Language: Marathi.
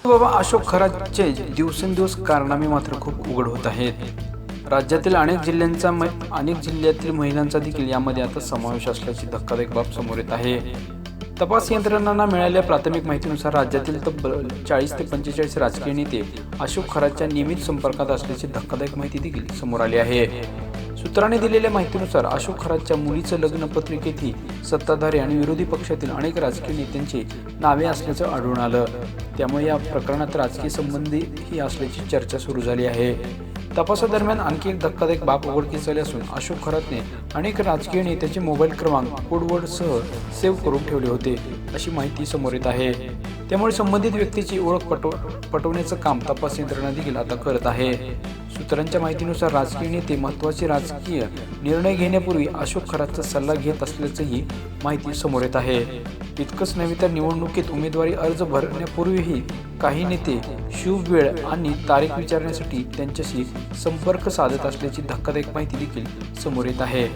बाबा अशोक खरातचे दिवसेंदिवस कारनामे मात्र खूप उघड होत आहेत। राज्यातील अनेक जिल्ह्यातील महिलांचा देखील यामध्ये आता समावेश असल्याची धक्कादायक बाब समोर येत आहे। तपास यंत्रणांना मिळालेल्या प्राथमिक माहितीनुसार राज्यातील तब्बल 40 ते 45 राजकीय नेते अशोक खरातच्या नियमित संपर्कात असल्याची धक्कादायक माहिती देखील समोर आली आहे। सूत्रांनी दिलेल्या माहितीनुसार अशोक खरातच्या मुलीचं लग्न पत्रिकेतही सत्ताधारी आणि विरोधी पक्षातील अनेक राजकीय नेत्यांची नावे असल्याचं आढळून आलं। त्यामुळे या प्रकरणात राजकीय संबंधही असल्याची चर्चा सुरू झाली आहे। तपासादरम्यान आणखी एक धक्कादायक बाब उघडकीस आली असून अशोक खरातने अनेक राजकीय नेत्यांचे मोबाईल क्रमांक कोडवर्डसह सेव्ह करून ठेवले होते अशी माहिती समोर येत आहे। त्यामुळे संबंधित व्यक्तीची ओळख पटवण्याचं काम तपास यंत्रणा देखील आता करत आहे। सूत्रांच्या माहितीनुसार राजकीय नेते महत्त्वाचे राजकीय निर्णय घेण्यापूर्वी अशोक खरातचा सल्ला घेत असल्याचंही माहिती समोर येत आहे। इतकंच नव्हे तर निवडणुकीत उमेदवारी अर्ज भरण्यापूर्वीही काही नेते शुभ वेळ आणि तारीख विचारण्यासाठी त्यांच्याशी संपर्क साधत असल्याची धक्कादायक माहिती देखील समोर येत आहे।